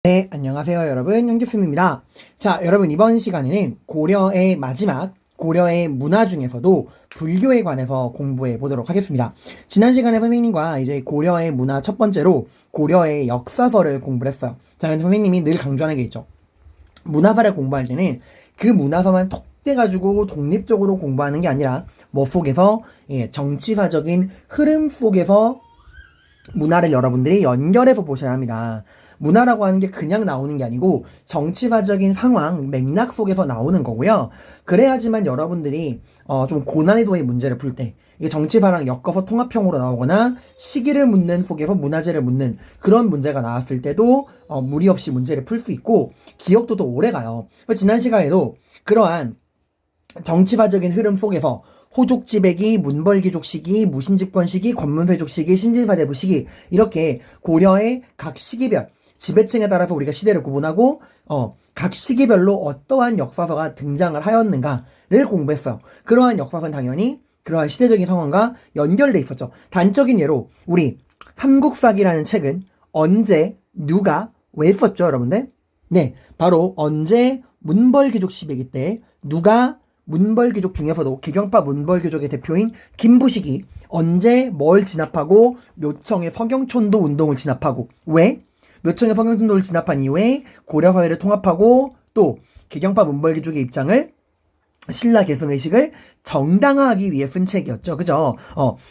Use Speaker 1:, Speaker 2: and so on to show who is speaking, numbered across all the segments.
Speaker 1: 네, 안녕하세요 여러분, 형제쌤입니다. 자, 여러분 이번 시간에는 고려의 마지막, 고려의 문화 중에서도 불교에 관해서 공부해 보도록 하겠습니다. 지난 시간에 선생님과 이제 고려의 문화 첫 번째로 고려의 역사서를 공부를 했어요. 자, 근데 선생님이 늘 강조하는 게 있죠. 문화사를 공부할 때는 그 문화서만 톡 떼가지고 독립적으로 공부하는 게 아니라 뭐 속에서 정치사적인 흐름 속에서 문화를 여러분들이 연결해서 보셔야 합니다. 문화라고 하는 게 그냥 나오는 게 아니고 정치사적인 상황, 맥락 속에서 나오는 거고요. 그래야지만 여러분들이 좀 고난이도의 문제를 풀 때 이게 정치사랑 엮어서 통합형으로 나오거나 시기를 묻는 속에서 문화재를 묻는 그런 문제가 나왔을 때도 무리 없이 문제를 풀 수 있고 기억도 더 오래 가요. 지난 시간에도 그러한 정치사적인 흐름 속에서 호족지배기, 문벌귀족 시기, 무신집권 시기, 권문회족 시기, 신진사대부 시기 이렇게 고려의 각 시기별 지배층에 따라서 우리가 시대를 구분하고 각 시기별로 어떠한 역사서가 등장을 하였는가를 공부했어요. 그러한 역사서는 당연히 그러한 시대적인 상황과 연결돼 있었죠. 단적인 예로 우리 삼국사기라는 책은 언제, 누가, 왜 썼죠 여러분들? 네, 바로 언제 문벌귀족 시대기 때 누가 문벌귀족 중에서도 기경파 문벌귀족의 대표인 김부식이 언제 뭘 진압하고 묘청의 서경촌도 운동을 진압하고 왜? 묘청의 서경촌도를 진압한 이후에 고려사회를 통합하고 또 기경파 문벌귀족의 입장을 신라 계승의식을 정당화하기 위해 쓴 책이었죠. 그죠?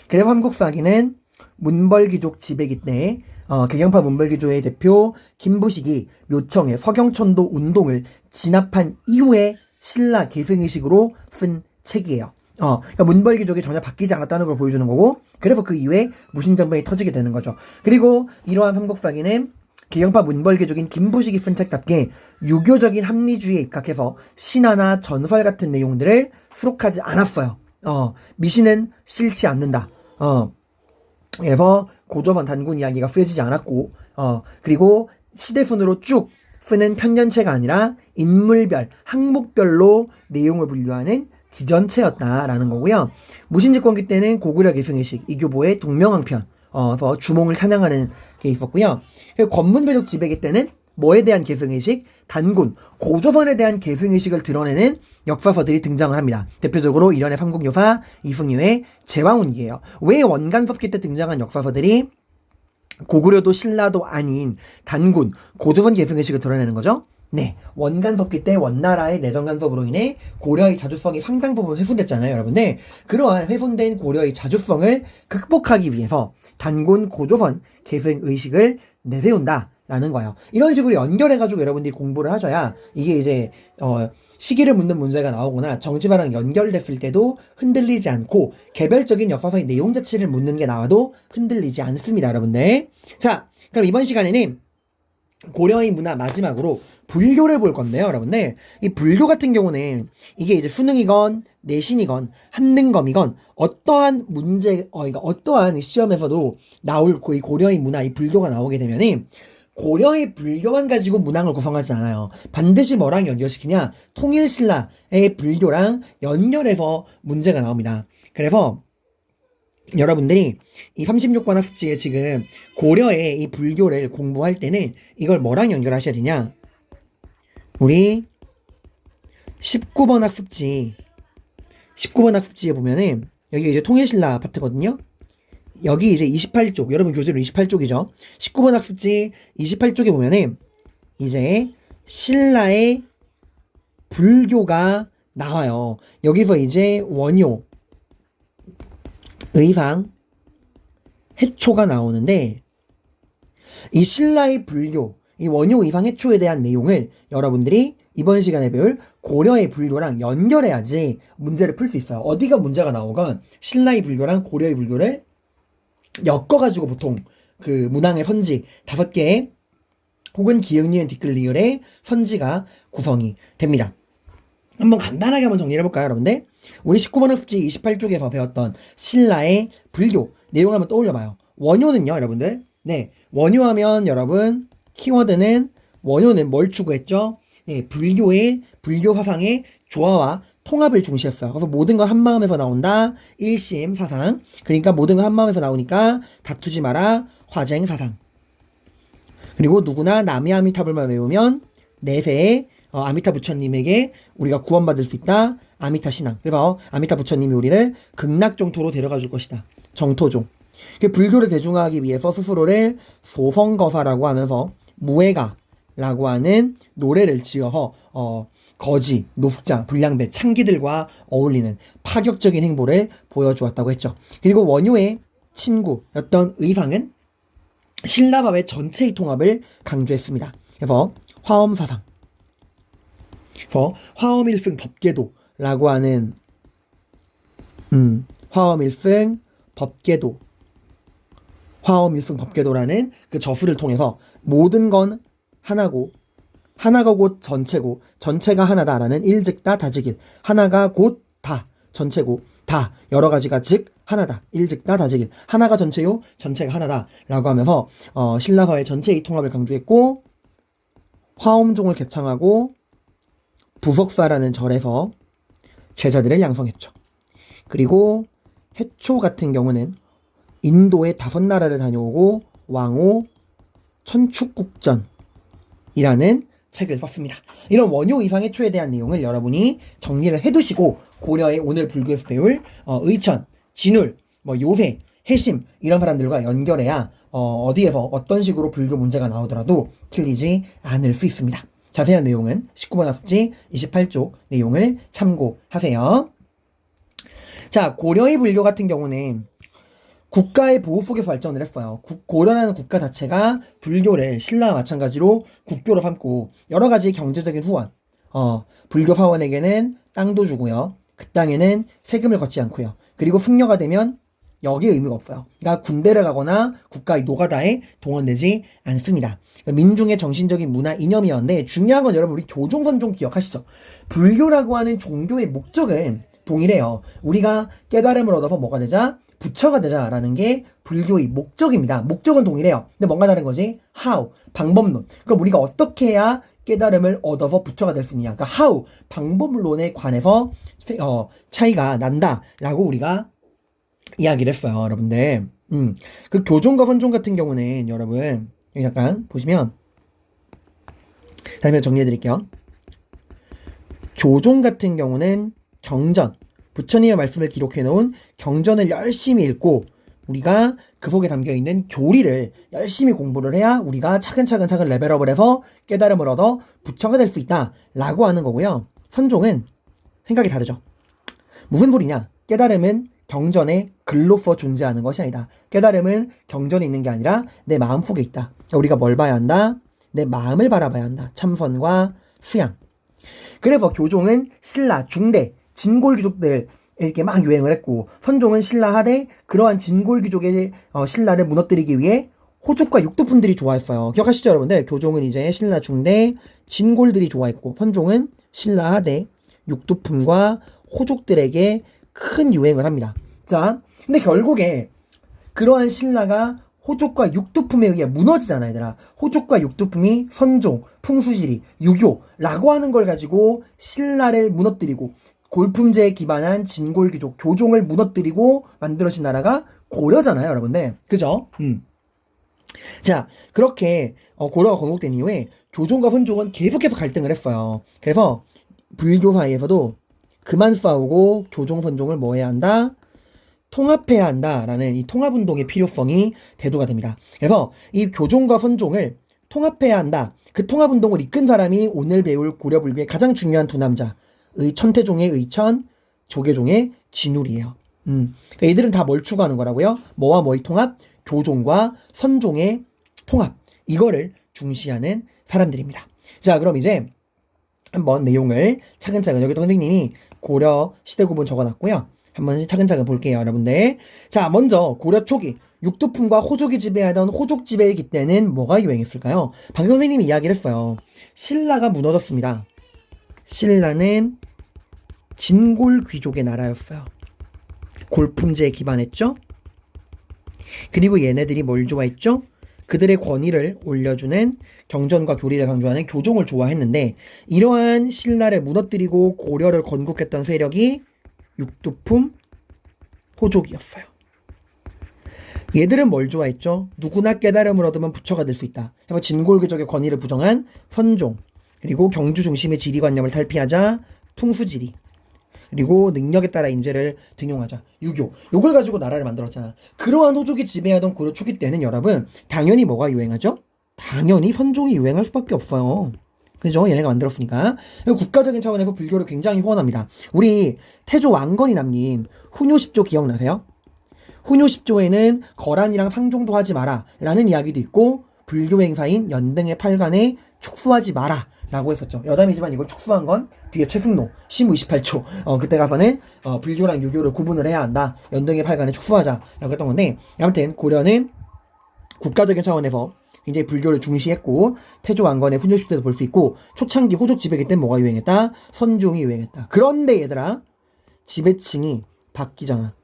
Speaker 1: 그래서 삼국사기는 문벌귀족 지배기 때 개경파 문벌귀족의 대표 김부식이 묘청의 서경촌도 운동을 진압한 이후에 신라 계승의식으로 쓴 책이에요. 그러니까 문벌귀족이 전혀 바뀌지 않았다는 걸 보여주는 거고, 그래서 그 이후에 무신정변이 터지게 되는 거죠. 그리고 이러한 삼국사기는 개경파 문벌귀족인 김부식이 쓴 책답게 유교적인 합리주의에 입각해서 신화나 전설 같은 내용들을 수록하지 않았어요. 미신은 싫지 않는다. 그래서 고조선 단군 이야기가 쓰여지지 않았고, 그리고 시대순으로 쭉 쓰는 편년체가 아니라 인물별, 항목별로 내용을 분류하는 기전체였다라는 거고요. 무신집권기 때는 고구려 계승의식, 이교보의 동명왕편, 주몽을 찬양하는 게 있었고요. 권문회족 지배기 때는 뭐에 대한 계승의식? 단군, 고조선에 대한 계승의식을 드러내는 역사서들이 등장을 합니다. 대표적으로 일련의 삼국유사, 이승유의 제왕운기예요. 왜 원간섭기 때 등장한 역사서들이 고구려도 신라도 아닌 단군, 고조선 계승의식을 드러내는 거죠? 네, 원간섭기 때 원나라의 내정 간섭으로 인해 고려의 자주성이 상당 부분 훼손됐잖아요, 여러분들. 그러한 훼손된 고려의 자주성을 극복하기 위해서 단군, 고조선 계승의식을 내세운다라는 거예요. 이런 식으로 연결해가지고 여러분들이 공부를 하셔야 이게 이제 시기를 묻는 문제가 나오거나 정치사랑 연결됐을 때도 흔들리지 않고 개별적인 역사서의 내용 자체를 묻는 게 나와도 흔들리지 않습니다, 여러분들. 자, 그럼 이번 시간에는 고려의 문화 마지막으로 불교를 볼 건데요, 여러분들. 이 불교 같은 경우는 이게 이제 수능이건 내신이건 한능검이건 어떠한 문제, 그러니까 어떠한 시험에서도 나올 이 고려의 문화, 이 불교가 나오게 되면은 고려의 불교만 가지고 문항을 구성하지 않아요. 반드시 뭐랑 연결시키냐? 통일신라의 불교랑 연결해서 문제가 나옵니다. 그래서 여러분들이 이 36번 학습지에 지금 고려의 이 불교를 공부할 때는 이걸 뭐랑 연결하셔야 되냐? 우리 19번 학습지에 보면은 여기 이제 통일신라 파트거든요. 여기 이제 28쪽, 여러분 교재로 28쪽이죠. 19번 학습지 28쪽에 보면은 이제 신라의 불교가 나와요. 여기서 이제 원효, 의상, 해초가 나오는데 이 신라의 불교, 이 원효, 의상, 해초에 대한 내용을 여러분들이 이번 시간에 배울 고려의 불교랑 연결해야지 문제를 풀 수 있어요. 어디가 문제가 나오건 신라의 불교랑 고려의 불교를 엮어가지고 보통 그 문항의 선지 5개 혹은 기역, 니은, 디귿, 리을의 선지가 구성이 됩니다. 한번 간단하게 한번 정리를 해볼까요, 여러분들? 우리 19번 학습지 28쪽에서 배웠던 신라의 불교 내용 한번 떠올려봐요. 원효는요, 여러분들. 네, 원효하면 여러분 키워드는 원효는 뭘 추구했죠? 네, 불교 화상의 조화와 통합을 중시했어요. 그래서 모든 걸 한마음에서 나온다. 일심 사상. 그러니까 모든 걸 한마음에서 나오니까 다투지 마라. 화쟁 사상. 그리고 누구나 남의 아미타불만 외우면 내세에 아미타 부처님에게 우리가 구원받을 수 있다. 아미타 신앙. 그래서 아미타 부처님이 우리를 극락정토로 데려가 줄 것이다. 정토종. 불교를 대중화하기 위해서 스스로를 소성거사라고 하면서 무예가라고 하는 노래를 지어서 거지, 노숙자, 불량배, 창기들과 어울리는 파격적인 행보를 보여주었다고 했죠. 그리고 원효의 친구였던 의상은 신라법의 전체의 통합을 강조했습니다. 그래서 화엄사상, 그래서 화엄일승 법계도라고 하는 화엄일승 법계도라는 그 저수를 통해서 모든 건 하나고 하나가 곧 전체고 전체가 하나다라는 일즉다 다즉일, 하나가 곧 다 전체고 다 여러 가지가 즉 하나다 일즉다 다즉일, 하나가 전체요 전체가 하나다라고 하면서 신라사의 전체의 통합을 강조했고, 화엄종을 개창하고 부석사라는 절에서 제자들을 양성했죠. 그리고 해초 같은 경우는 인도의 5나라를 다녀오고 왕호 천축국전이라는 책을 썼습니다. 이런 원효 의상 해초에 대한 내용을 여러분이 정리를 해두시고 고려의 오늘 불교에서 배울 의천, 진울, 요새, 해심 이런 사람들과 연결해야 어디에서 어떤 식으로 불교 문제가 나오더라도 틀리지 않을 수 있습니다. 자세한 내용은 19번 학습지 28쪽 내용을 참고하세요. 자, 고려의 불교 같은 경우는 국가의 보호 속에서 발전을 했어요. 고려라는 국가 자체가 불교를 신라와 마찬가지로 국교로 삼고 여러 가지 경제적인 후원, 불교 사원에게는 땅도 주고요. 그 땅에는 세금을 걷지 않고요. 그리고 승려가 되면 여기에 의미가 없어요. 그러니까 군대를 가거나 국가의 노가다에 동원되지 않습니다. 민중의 정신적인 문화 이념이었는데, 중요한 건 여러분 우리 교종선종 기억하시죠? 불교라고 하는 종교의 목적은 동일해요. 우리가 깨달음을 얻어서 뭐가 되자? 부처가 되자라는 게 불교의 목적입니다. 목적은 동일해요. 근데 뭔가 다른 거지? how, 방법론. 그럼 우리가 어떻게 해야 깨달음을 얻어서 부처가 될 수 있느냐? 그러니까 how, 방법론에 관해서 차이가 난다라고 우리가 이야기를 했어요, 여러분들. 그 교종과 선종 같은 경우는 여러분 여기 잠깐 보시면 다시 정리해 드릴게요. 교종 같은 경우는 경전, 부처님의 말씀을 기록해 놓은 경전을 열심히 읽고 우리가 그 속에 담겨있는 교리를 열심히 공부를 해야 우리가 차근차근 레벨업을 해서 깨달음을 얻어 부처가 될 수 있다 라고 하는 거고요. 선종은 생각이 다르죠. 무슨 소리냐? 깨달음은 경전의 글로서 존재하는 것이 아니다. 깨달음은 경전에 있는 게 아니라 내 마음속에 있다. 우리가 뭘 봐야 한다? 내 마음을 바라봐야 한다. 참선과 수양. 그래서 교종은 신라, 중대, 진골귀족들 이렇게 막 유행을 했고, 선종은 신라 하대 그러한 진골귀족의 신라를 무너뜨리기 위해 호족과 육두품들이 좋아했어요. 기억하시죠 여러분들? 교종은 이제 신라 중대 진골들이 좋아했고, 선종은 신라 하대 육두품과 호족들에게 큰 유행을 합니다. 자, 근데 결국에 그러한 신라가 호족과 육두품에 의해 무너지잖아, 얘들아. 호족과 육두품이 선종, 풍수지리, 유교라고 하는 걸 가지고 신라를 무너뜨리고 골품제에 기반한 진골귀족, 교종을 무너뜨리고 만들어진 나라가 고려잖아요, 여러분들. 그죠? 자, 그렇게 고려가 건국된 이후에 교종과 선종은 계속해서 갈등을 했어요. 그래서 불교 사이에서도 그만 싸우고 교종, 선종을 뭐 해야 한다? 통합해야 한다라는 이 통합운동의 필요성이 대두가 됩니다. 그래서 이 교종과 선종을 통합해야 한다. 그 통합운동을 이끈 사람이 오늘 배울 고려불교의 가장 중요한 두 남자, 천태종의 의천, 조계종의 진울이에요. 그러니까 이들은 다 뭘 추구하는 거라고요? 뭐와 뭐의 통합? 교종과 선종의 통합. 이거를 중시하는 사람들입니다. 자, 그럼 이제 한번 내용을 차근차근, 여기도 선생님이 고려 시대 구분 적어놨고요. 한번 차근차근 볼게요, 여러분들. 자, 먼저 고려 초기 육두품과 호족이 지배하던 호족 지배이기 때는 뭐가 유행했을까요? 방금 선생님이 이야기를 했어요. 신라가 무너졌습니다. 신라는 진골 귀족의 나라였어요. 골품제에 기반했죠. 그리고 얘네들이 뭘 좋아했죠? 그들의 권위를 올려주는 경전과 교리를 강조하는 교종을 좋아했는데, 이러한 신라를 무너뜨리고 고려를 건국했던 세력이 육두품 호족이었어요. 얘들은 뭘 좋아했죠? 누구나 깨달음을 얻으면 부처가 될 수 있다. 그래서 진골귀족의 권위를 부정한 선종, 그리고 경주 중심의 지리관념을 탈피하자 풍수지리, 그리고 능력에 따라 인재를 등용하자 유교. 요걸 가지고 나라를 만들었잖아. 그러한 호족이 지배하던 고려 초기 때는 여러분 당연히 뭐가 유행하죠? 당연히 선종이 유행할 수밖에 없어요. 그죠? 얘네가 만들었으니까. 국가적인 차원에서 불교를 굉장히 후원합니다. 우리 태조 왕건이 남긴 훈요 10조 기억나세요? 훈요 10조에는 거란이랑 상종도 하지 마라 라는 이야기도 있고, 불교 행사인 연등의 팔관에 축수하지 마라 라고 했었죠. 여담이지만 이걸 축수한 건 뒤에 최승로 시무 28초 그때 가서는 불교랑 유교를 구분을 해야 한다. 연등의 팔관에 축수하자 라고 했던 건데, 아무튼 고려는 국가적인 차원에서 굉장히 불교를 중시했고, 태조 왕건의 훈요 10조도 볼 수 있고, 초창기 호족 지배기 때문에 뭐가 유행했다? 선종이 유행했다. 그런데 얘들아, 지배층이 바뀌잖아.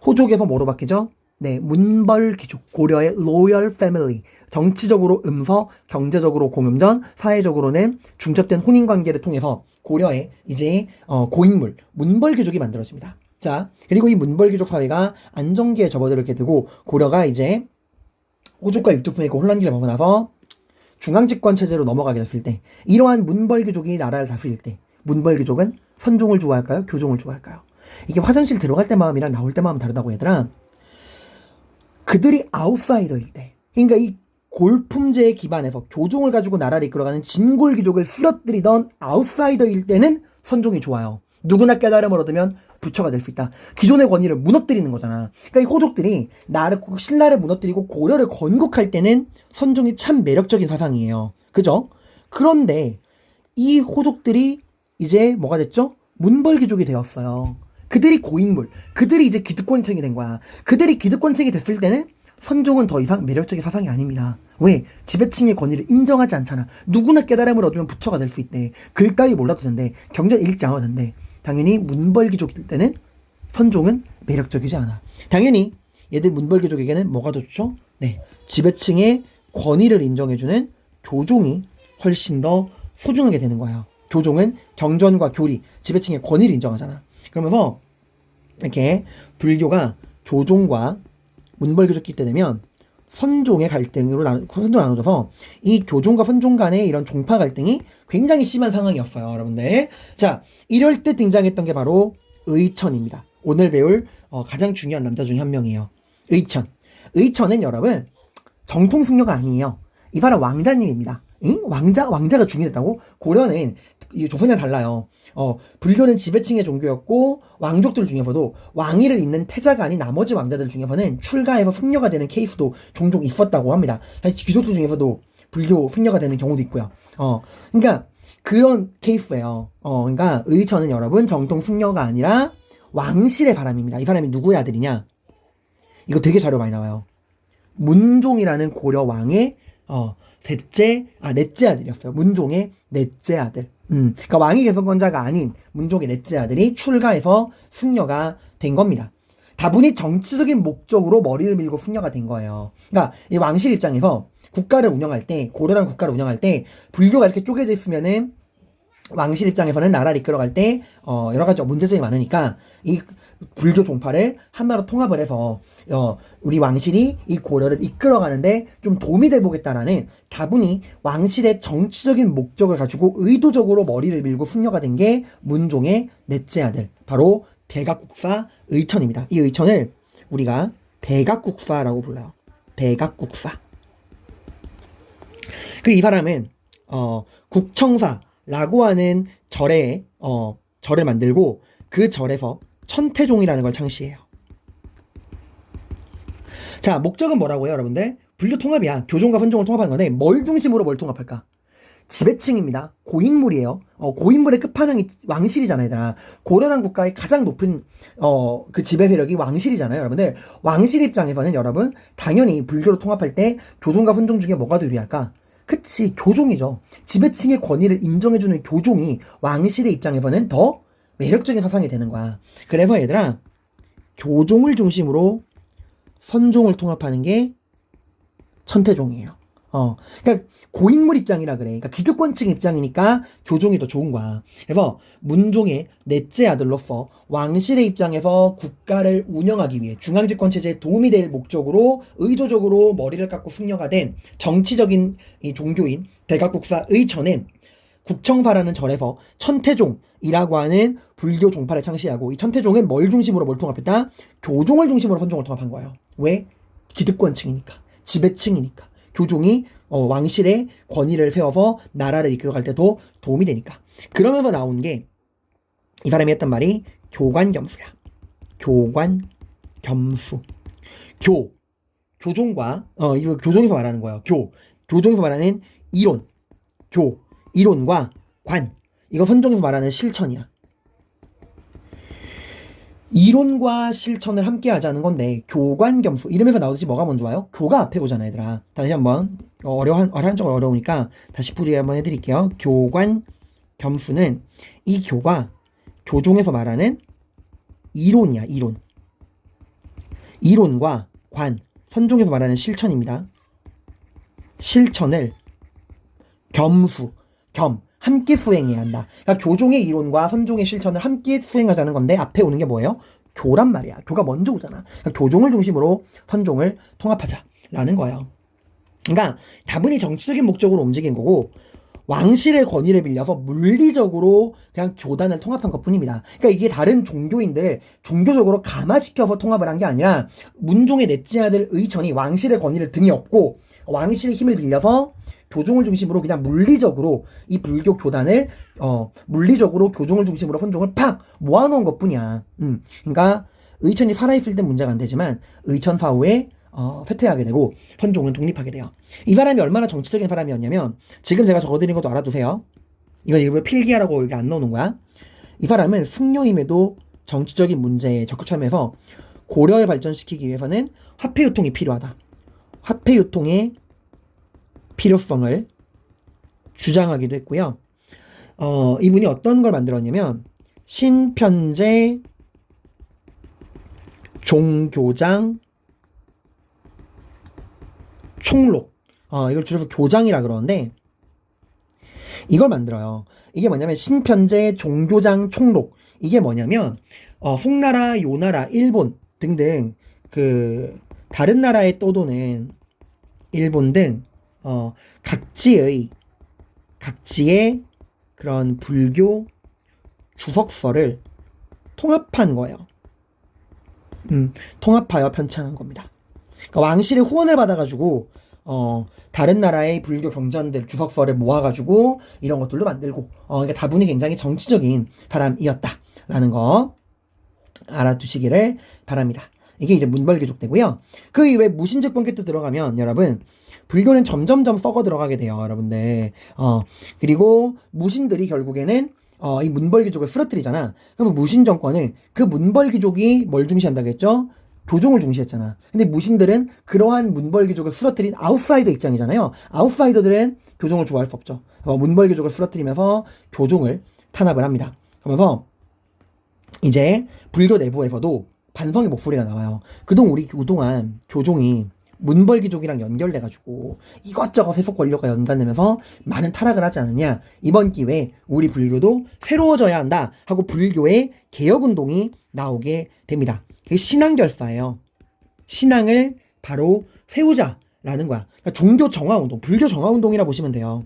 Speaker 1: 호족에서 뭐로 바뀌죠? 네, 문벌귀족, 고려의 로열 패밀리. 정치적으로 음서, 경제적으로 공음전, 사회적으로는 중첩된 혼인관계를 통해서 고려의 이제 고인물, 문벌귀족이 만들어집니다. 자, 그리고 이 문벌귀족 사회가 안정기에 접어들게 되고, 고려가 이제 호족과 육족분의 혼란기를 벗어나서 중앙집권 체제로 넘어가게 됐을 때, 이러한 문벌귀족이 나라를 다스릴 때, 문벌귀족은 선종을 좋아할까요? 교종을 좋아할까요? 이게 화장실 들어갈 때 마음이랑 나올 때 마음 다르다고 얘들아. 그들이 아웃사이더일 때, 그러니까 이 골품제에 기반해서 교종을 가지고 나라를 이끌어가는 진골귀족을 쓰러뜨리던 아웃사이더일 때는 선종이 좋아요. 누구나 깨달음을 얻으면 부처가 될 수 있다. 기존의 권위를 무너뜨리는 거잖아. 그러니까 이 호족들이 신라를 무너뜨리고 고려를 건국할 때는 선종이 참 매력적인 사상이에요. 그죠? 그런데 이 호족들이 이제 뭐가 됐죠? 문벌귀족이 되었어요. 그들이 고인물, 그들이 이제 기득권층이 된 거야. 그들이 기득권층이 됐을 때는 선종은 더 이상 매력적인 사상이 아닙니다. 왜? 지배층의 권위를 인정하지 않잖아. 누구나 깨달음을 얻으면 부처가 될 수 있대. 글 따위 몰라도 된대. 경전 읽지 않아도 된대. 당연히 문벌귀족 때는 선종은 매력적이지 않아. 당연히 얘들 문벌귀족에게는 뭐가 더 좋죠? 네, 지배층의 권위를 인정해주는 교종이 훨씬 더 소중하게 되는 거예요. 교종은 경전과 교리, 지배층의 권위를 인정하잖아. 그러면서 이렇게 불교가 교종과 문벌귀족기 때 되면 선종의 갈등으로 나눠져서 이 교종과 선종 간의 이런 종파 갈등이 굉장히 심한 상황이었어요, 여러분들. 자, 이럴 때 등장했던 게 바로 의천입니다. 오늘 배울 가장 중요한 남자 중에 한 명이에요. 의천. 의천은 여러분 정통 승려가 아니에요. 이 사람 왕자님입니다. 응? 왕자가 중요했다고? 고려는 이 조선이랑 달라요. 불교는 지배층의 종교였고, 왕족들 중에서도 왕위를 잇는 태자가 아닌 나머지 왕자들 중에서는 출가해서 승려가 되는 케이스도 종종 있었다고 합니다. 귀족들 중에서도 불교 승려가 되는 경우도 있고요. 그러니까 그런 케이스예요. 그러니까 의천은 여러분 정통 승려가 아니라 왕실의 사람입니다. 이 사람이 누구의 아들이냐? 이거 되게 자료 많이 나와요. 문종이라는 고려 왕의 넷째 아들이었어요. 문종의 넷째 아들. 그러니까 왕위 계승권자가 아닌 문종의 넷째 아들이 출가해서 승려가 된 겁니다. 다분히 정치적인 목적으로 머리를 밀고 승려가 된 거예요. 그러니까 이 왕실 입장에서 국가를 운영할 때, 고려라는 국가를 운영할 때 불교가 이렇게 쪼개져 있으면은 왕실 입장에서는 나라를 이끌어갈 때 여러 가지 문제점이 많으니까 이 불교 종파를 하나로 통합을 해서 우리 왕실이 이 고려를 이끌어가는데 좀 도움이 돼보겠다라는 다분히 왕실의 정치적인 목적을 가지고 의도적으로 머리를 밀고 승려가 된 게 문종의 넷째 아들, 바로 대각국사 의천입니다. 이 의천을 우리가 대각국사라고 불러요. 대각국사. 이 사람은 국청사라고 하는 절을 만들고 그 절에서 천태종이라는 걸 창시해요. 자, 목적은 뭐라고요, 여러분들? 불교 통합이야. 교종과 선종을 통합하는 건데 뭘 중심으로 뭘 통합할까? 지배층입니다. 고인물이에요. 고인물의 끝판왕이 왕실이잖아요, 얘들아. 고려란 국가의 가장 높은 그 지배 세력이 왕실이잖아요, 여러분들. 왕실 입장에서는 여러분 당연히 불교로 통합할 때 교종과 선종 중에 뭐가 더 유리할까? 그치, 교종이죠. 지배층의 권위를 인정해주는 교종이 왕실의 입장에서는 더 매력적인 사상이 되는 거야. 그래서 얘들아, 교종을 중심으로 선종을 통합하는 게 천태종이에요. 그러니까 고인물 입장이라 그래. 그러니까 기득권층 입장이니까 교종이 더 좋은 거야. 그래서 문종의 넷째 아들로서 왕실의 입장에서 국가를 운영하기 위해 중앙집권 체제에 도움이 될 목적으로 의도적으로 머리를 깎고 승려가 된 정치적인 이 종교인 대각국사 의천은 국청사라는 절에서 천태종이라고 하는 불교 종파를 창시하고, 이 천태종은 뭘 중심으로 뭘 통합했다? 교종을 중심으로 선종을 통합한 거예요. 왜? 기득권층이니까, 지배층이니까. 교종이 왕실의 권위를 세워서 나라를 이끌어갈 때 더 도움이 되니까. 그러면서 나온 게 이 사람이 했던 말이 교관겸수야. 교관겸수. 교종과 이거 교종에서 말하는 거예요. 교종에서 말하는 이론, 이론과 관, 이거 선종에서 말하는 실천이야. 이론과 실천을 함께 하자는 건데, 교관겸수 이름에서 나오듯이 뭐가 먼저 와요? 교가 앞에 오잖아, 얘들아. 다시 한번 한쪽은 어려우니까 다시 풀이 한번 해드릴게요. 교관겸수는 이 교가 교종에서 말하는 이론이야. 이론과 관, 선종에서 말하는 실천입니다. 실천을 함께 수행해야 한다. 그러니까 교종의 이론과 선종의 실천을 함께 수행하자는 건데, 앞에 오는 게 뭐예요? 교란 말이야. 교가 먼저 오잖아. 그러니까 교종을 중심으로 선종을 통합하자라는 거예요. 그러니까 다분히 정치적인 목적으로 움직인 거고, 왕실의 권위를 빌려서 물리적으로 그냥 교단을 통합한 것 뿐입니다. 그러니까 이게 다른 종교인들을 종교적으로 감화시켜서 통합을 한 게 아니라, 문종의 넷째 아들 의천이 왕실의 권위를 등에 업고 왕실의 힘을 빌려서 교종을 중심으로 그냥 물리적으로 이 불교 교단을 물리적으로 교종을 중심으로 선종을 팍 모아놓은 것 뿐이야. 그러니까 의천이 살아있을 땐 문제가 안 되지만 의천 사후에 쇠퇴하게 되고 선종은 독립하게 돼요. 이 사람이 얼마나 정치적인 사람이었냐면, 지금 제가 적어드린 것도 알아두세요. 이건 일부러 필기하라고 여기 안 넣어놓은 거야. 이 사람은 승려임에도 정치적인 문제에 적극 참여해서 고려를 발전시키기 위해서는 화폐유통이 필요하다. 화폐유통의 필요성을 주장하기도 했고요. 이분이 어떤 걸 만들었냐면, 신편제 종교장 총록, 이걸 줄여서 교장이라 그러는데, 이걸 만들어요. 이게 뭐냐면 신편제 종교장 총록, 이게 뭐냐면 송나라, 요나라, 일본 등등 그 다른 나라에 떠도는 일본 등 각지의 그런 불교 주석서를 통합한 거예요. 통합하여 편찬한 겁니다. 그러니까 왕실의 후원을 받아가지고 다른 나라의 불교 경전들 주석서를 모아가지고 이런 것들도 만들고, 그러니까 다분히 굉장히 정치적인 사람이었다라는 거 알아두시기를 바랍니다. 이게 이제 문벌귀족 되고요. 그 이외에 무신직분께 때 들어가면 여러분, 불교는 점점점 썩어 들어가게 돼요, 여러분들. 그리고 무신들이 결국에는 이 문벌귀족을 쓰러뜨리잖아. 그럼 무신 정권은 그 문벌귀족이 뭘 중시한다고 했죠? 교종을 중시했잖아. 근데 무신들은 그러한 문벌귀족을 쓰러뜨린 아웃사이더 입장이잖아요. 아웃사이더들은 교종을 좋아할 수 없죠. 문벌귀족을 쓰러뜨리면서 교종을 탄압을 합니다. 그러면서 이제 불교 내부에서도 반성의 목소리가 나와요. 그동안 교종이 문벌귀족이랑 연결돼가지고 이것저것 세속 권력과 연관되면서 많은 타락을 하지 않느냐. 이번 기회에 우리 불교도 새로워져야 한다 하고 불교의 개혁운동이 나오게 됩니다. 그게 신앙결사예요. 신앙을 바로 세우자라는 거야. 그러니까 종교 정화운동, 불교 정화운동이라 보시면 돼요.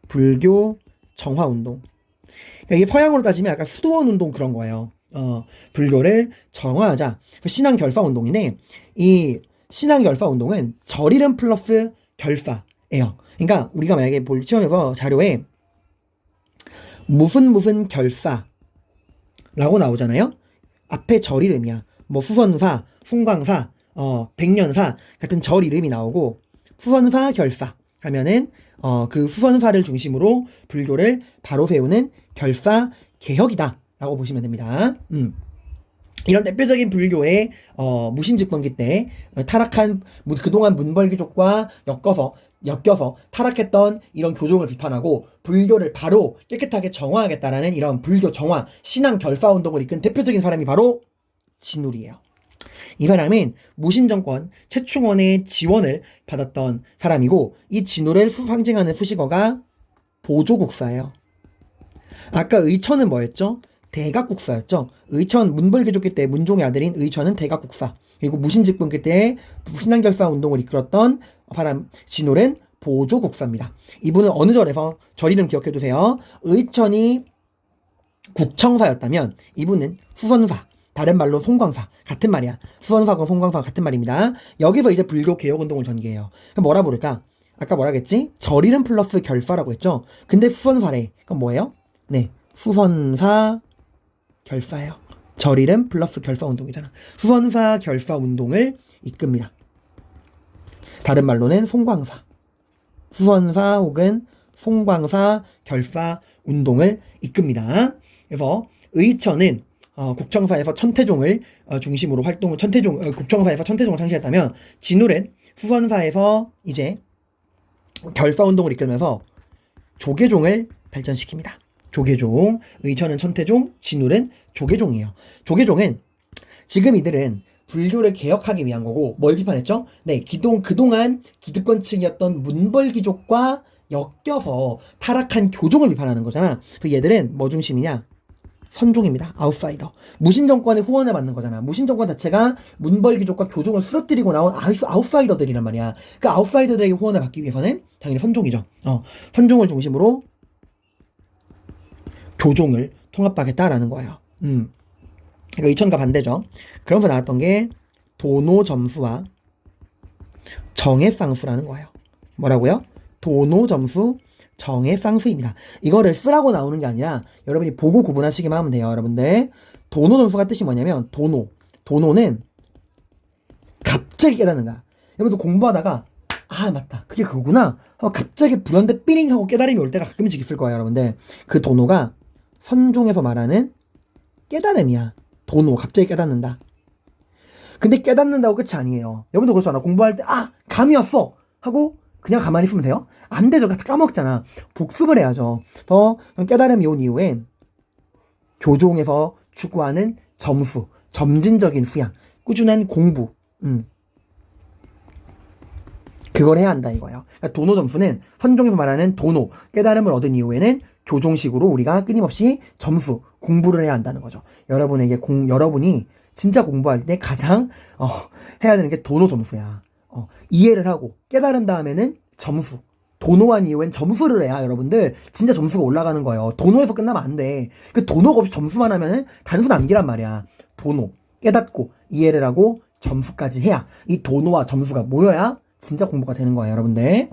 Speaker 1: 불교 정화운동. 그러니까 이게 서양으로 따지면 약간 수도원 운동 그런 거예요. 불교를 정화하자. 신앙결사운동인데, 이 신앙결사운동은 절 이름 플러스 결사예요. 그러니까 우리가 만약에 볼 시험에서 자료에 무슨 결사라고 나오잖아요. 앞에 절 이름이야. 뭐 수선사, 숭광사, 백년사 같은 절 이름이 나오고, 수선사 결사 하면은 그 수선사를 중심으로 불교를 바로 세우는 결사 개혁이다 라고 보시면 됩니다. 이런 대표적인 불교의 무신직분기 때 타락한 그동안 문벌귀족과 엮여서 타락했던 이런 교종을 비판하고 불교를 바로 깨끗하게 정화하겠다라는 이런 불교 정화 신앙 결사 운동을 이끈 대표적인 사람이 바로 진울이에요. 이 사람은 무신정권 최충원의 지원을 받았던 사람이고 이 진호를 상징하는 수식어가 보조국사예요. 아까 의천은 뭐였죠? 대각국사였죠. 의천 문벌귀족기 때 문종의 아들인 의천은 대각국사. 그리고 무신집권기 때 신앙결사 운동을 이끌었던 사람 진호는 보조국사입니다. 이분은 어느 절에서 절 이름 기억해두세요. 의천이 국청사였다면 이분은 수선사, 다른 말로 송광사 같은 말이야. 수선사과 송광사 같은 말입니다. 여기서 이제 불교 개혁운동을 전개해요. 그럼 뭐라 부를까? 아까 뭐라 했지? 절 이름 플러스 결사라고 했죠. 근데 수선사래. 그럼 뭐예요? 네, 수선사 결사예요. 절 이름 플러스 결사 운동이잖아. 수선사 결사 운동을 이끕니다. 다른 말로는 송광사. 수선사 혹은 송광사 결사 운동을 이끕니다. 그래서 의천은 국청사에서 천태종을 중심으로 활동을 국청사에서 천태종을 창시했다면 진울은 수선사에서 이제 결사 운동을 이끌면서 조계종을 발전시킵니다. 조계종, 의천은 천태종, 진울은 조계종이에요. 조계종은 지금 이들은 불교를 개혁하기 위한 거고 뭘 비판했죠? 네, 그동안 기득권층이었던 문벌귀족과 엮여서 타락한 교종을 비판하는 거잖아. 그 얘들은 뭐 중심이냐? 선종입니다. 아웃사이더. 무신정권의 후원을 받는 거잖아. 무신정권 자체가 문벌귀족과 교종을 쓰러뜨리고 나온 아웃사이더들이란 말이야. 그 아웃사이더들에게 후원을 받기 위해서는 당연히 선종이죠. 선종을 중심으로 교종을 통합하겠다라는 거예요. 그러니까 의천과 반대죠. 그러면서 나왔던 게 도노점수와 정해쌍수라는 거예요. 뭐라고요? 도노점수, 정해쌍수입니다. 이거를 쓰라고 나오는 게 아니라 여러분이 보고 구분하시기만 하면 돼요. 여러분들 도노점수가 뜻이 뭐냐면 도노는 갑자기 깨닫는 거야. 여러분도 공부하다가 아 맞다 그게 그거구나 하고 갑자기 불현대 삐링 하고 깨달음이 올 때가 가끔씩 있을 거예요. 여러분들 그 도노가 선종에서 말하는 깨달음이야. 도노 갑자기 깨닫는다. 근데 깨닫는다고 끝이 아니에요. 여러분도 그렇잖아. 공부할 때 아 감이 왔어 하고 그냥 가만히 있으면 돼요? 안 되죠. 까먹잖아. 복습을 해야죠. 더 깨달음이 온 이후에 교종에서 추구하는 점수, 점진적인 수양, 꾸준한 공부 그걸 해야 한다 이거예요. 그러니까 도노 점수는 선종에서 말하는 도노, 깨달음을 얻은 이후에는 교종식으로 우리가 끊임없이 점수, 공부를 해야 한다는 거죠. 여러분이 진짜 공부할 때 가장 해야 되는 게 도노 점수야. 이해를 하고 깨달은 다음에는 점수. 도노한 이후엔 점수를 해야 여러분들 진짜 점수가 올라가는 거예요. 도노에서 끝나면 안 돼. 그 도노가 없이 점수만 하면은 단수 남기란 말이야. 도노, 깨닫고 이해를 하고 점수까지 해야 이 도노와 점수가 모여야 진짜 공부가 되는 거예요, 여러분들.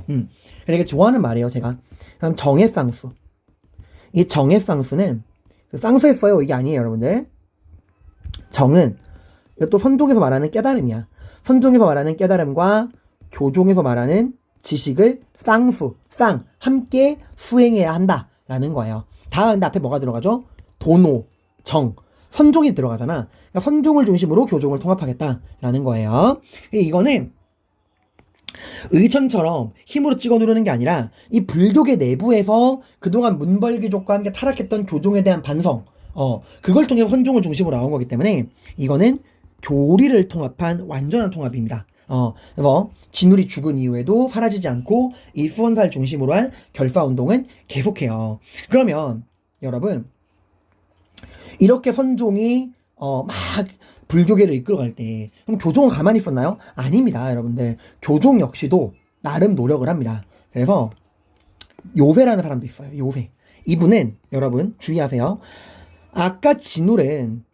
Speaker 1: 되게 좋아하는 말이에요, 제가. 그럼 정해쌍수. 이 정해쌍수는 쌍수했어요 이게 아니에요, 여러분들. 정은 또 선종에서 말하는 깨달음이야. 선종에서 말하는 깨달음과 교종에서 말하는 지식을 함께 수행해야 한다라는 거예요. 근데 앞에 뭐가 들어가죠? 도노, 정, 선종이 들어가잖아. 그러니까 선종을 중심으로 교종을 통합하겠다라는 거예요. 이거는 의천처럼 힘으로 찍어 누르는 게 아니라 이 불교계 내부에서 그동안 문벌귀족과 함께 타락했던 교종에 대한 반성, 그걸 통해 선종을 중심으로 나온 거기 때문에 이거는 교리를 통합한 완전한 통합입니다. 그래서 진울이 죽은 이후에도 사라지지 않고 이 수원사를 중심으로 한 결사운동은 계속해요. 그러면 여러분 이렇게 선종이 막 불교계를 이끌어갈 때 그럼 교종은 가만히 있었나요? 아닙니다. 여러분들 교종 역시도 나름 노력을 합니다. 그래서 요배라는 사람도 있어요. 요배. 이분은 여러분 주의하세요. 아까 진울은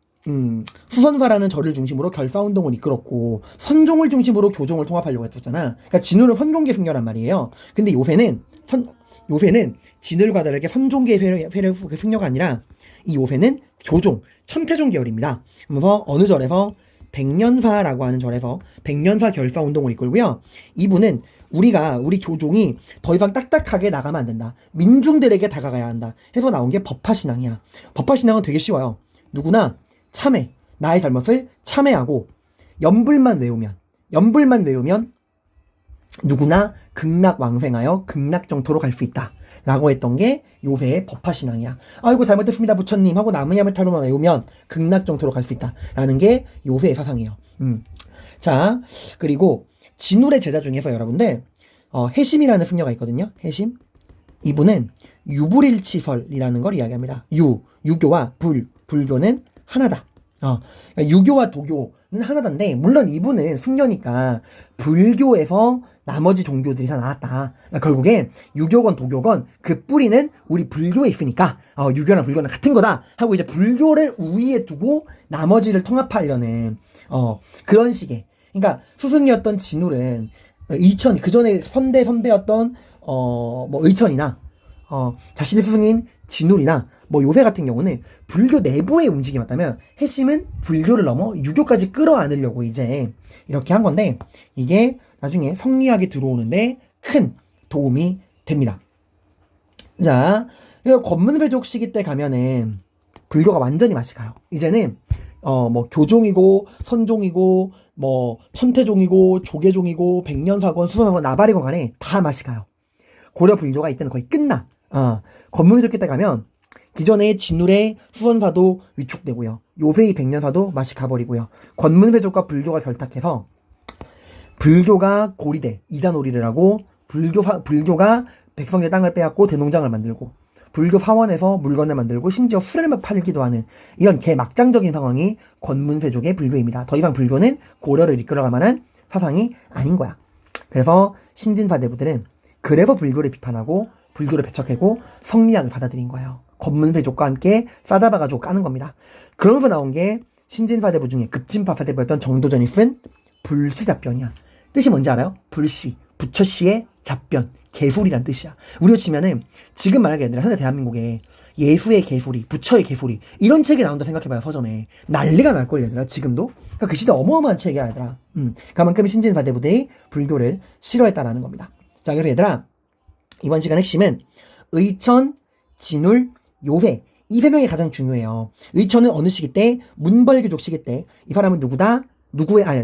Speaker 1: 수선사라는 절을 중심으로 결사운동을 이끌었고 선종을 중심으로 교종을 통합하려고 했었잖아. 그러니까 진울은 선종계 승려란 말이에요. 근데 요새는 진울과 다르게 선종계 승려가 아니라 이 요새는 교종, 천태종 계열입니다. 그래서 어느 절에서 백년사라고 하는 절에서 백년사 결사운동을 이끌고요. 이분은 우리 교종이 더 이상 딱딱하게 나가면 안 된다. 민중들에게 다가가야 한다. 해서 나온 게 법화신앙이야. 법화신앙은 되게 쉬워요. 누구나 참회, 나의 잘못을 참회하고 연불만 외우면 누구나 극락왕생하여 극락정토로 갈 수 있다 라고 했던 게 요새의 법화신앙이야. 아이고 잘못했습니다 부처님 하고 나무야말타로만 외우면 극락정토로 갈 수 있다 라는 게 요새의 사상이에요. 자, 그리고 진울의 제자 중에서 여러분들 해심이라는 승려가 있거든요. 해심. 이분은 유불일치설이라는 걸 이야기합니다. 유교와 불교는 하나다. 그러니까 유교와 도교는 하나단데, 물론 이분은 승려니까 불교에서 나머지 종교들이 다 나왔다. 그러니까 결국엔 유교건 도교건 그 뿌리는 우리 불교에 있으니까 유교랑 불교는 같은 거다 하고 이제 불교를 우위에 두고 나머지를 통합하려는 그런 식의. 그러니까 스승이었던 진울은 의천, 그 전에 선배였던 뭐 의천이나 자신의 스승인 진울이나 뭐 요새 같은 경우는 불교 내부의 움직임이었다면, 해심은 불교를 넘어 유교까지 끌어안으려고 이제 이렇게 한 건데, 이게 나중에 성리학이 들어오는데 큰 도움이 됩니다. 자, 권문회족 시기 때 가면은 불교가 완전히 맛이 가요. 이제는 뭐 교종이고 선종이고 뭐 천태종이고 조계종이고 백년사건 수선사건 나발이건 간에 다 맛이 가요. 고려 불교가 이때는 거의 끝나. 권문회족 때 가면 기존의 진울의 수선사도 위축되고요. 요새의 백년사도 맛이 가버리고요. 권문회족과 불교가 결탁해서 불교가 고리대 이자놀이를 하고, 불교가 백성의 땅을 빼앗고 대농장을 만들고, 불교 사원에서 물건을 만들고 심지어 술을 팔기도 하는 이런 개막장적인 상황이 권문회족의 불교입니다. 더 이상 불교는 고려를 이끌어갈 만한 사상이 아닌 거야. 그래서 신진사대부들은 그래서 불교를 비판하고 불교를 배척하고 성리학을 받아들인 거예요. 권문회족과 함께 싸잡아가지고 까는 겁니다. 그러면서 나온 게 신진사대부 중에 급진파 사대부였던 정도전이 쓴 불시잡변이야. 뜻이 뭔지 알아요? 불시, 부처씨의 잡변, 개소리란 뜻이야. 우리로 치면은 지금 만약에 얘들아 현대 대한민국에 예수의 개소리, 부처의 개소리 이런 책이 나온다 생각해봐요. 서점에 난리가 날걸 얘들아. 지금도. 그러니까 그 시대 어마어마한 책이야 얘들아. 그만큼 신진사대부들이 불교를 싫어했다라는 겁니다. 자, 그래서 얘들아 이번 시간 핵심은 의천, 진울, 요회 이 세 명이 가장 중요해요. 의천은 어느 시기 때? 문벌귀족 시기 때. 이 사람은 누구다?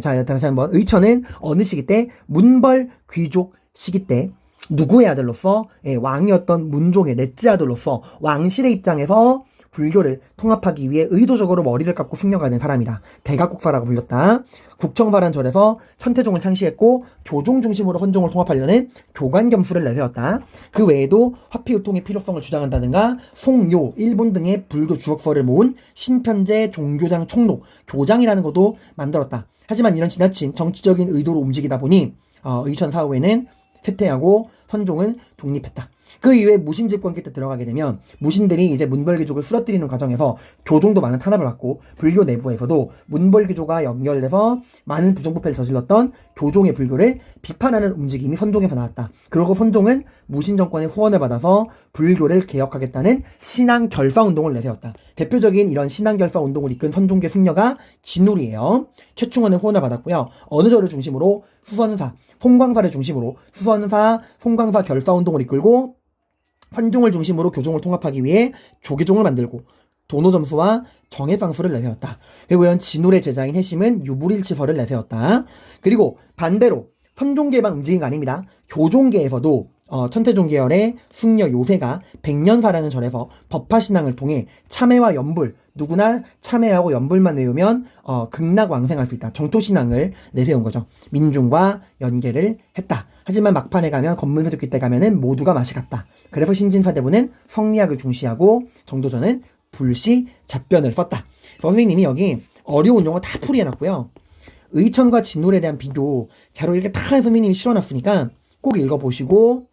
Speaker 1: 자, 다시 한번. 의천은 어느 시기 때? 문벌귀족 시기 때. 누구의 아들로서? 왕이었던 문종의 넷째 아들로서 왕실의 입장에서 불교를 통합하기 위해 의도적으로 머리를 깎고 승려가 된 사람이다. 대각국사라고 불렸다. 국청사란 절에서 천태종을 창시했고 교종 중심으로 선종을 통합하려는 교관겸수를 내세웠다. 그 외에도 화폐유통의 필요성을 주장한다든가 송요, 일본 등의 불교 주석서를 모은 신편제 종교장 총록, 교장이라는 것도 만들었다. 하지만 이런 지나친 정치적인 의도로 움직이다 보니 의천 사후에는 쇠퇴하고 선종은 독립했다. 그 이후에 무신 집권 때 들어가게 되면 무신들이 이제 문벌귀족을 쓰러뜨리는 과정에서 교종도 많은 탄압을 받고, 불교 내부에서도 문벌귀족과 연결돼서 많은 부정부패를 저질렀던 교종의 불교를 비판하는 움직임이 선종에서 나왔다. 그리고 선종은 무신 정권의 후원을 받아서 불교를 개혁하겠다는 신앙 결사 운동을 내세웠다. 대표적인 이런 신앙 결사 운동을 이끈 선종계 승려가 진울이에요. 최충원의 후원을 받았고요. 어느 절을 중심으로? 수선사, 송광사를 중심으로 수선사, 송광사 결사 운동을 이끌고, 선종을 중심으로 교종을 통합하기 위해 조계종을 만들고 도노점수와 정해상수를 내세웠다. 그리고 이런 진울의 제자인 해심은 유불일치설을 내세웠다. 그리고 반대로 선종계만 움직인 거 아닙니다. 교종계에서도 천태종 계열의 승려 요새가 백년사라는 절에서 법화신앙을 통해 참회와 연불, 누구나 참회하고 연불만 외우면 극락왕생할 수 있다. 정토신앙을 내세운 거죠. 민중과 연계를 했다. 하지만 막판에 가면, 권문회족 때 가면은 모두가 맛이 갔다. 그래서 신진사대부는 성리학을 중시하고 정도전은 불시 잡변을 썼다. 선생님이 여기 어려운 용어 다 풀이해놨고요. 의천과 진울에 대한 비교 자료 이렇게 다 선생님이 실어놨으니까 꼭 읽어보시고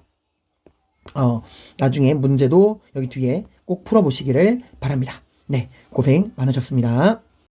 Speaker 1: 나중에 문제도 여기 뒤에 꼭 풀어보시기를 바랍니다. 네, 고생 많으셨습니다.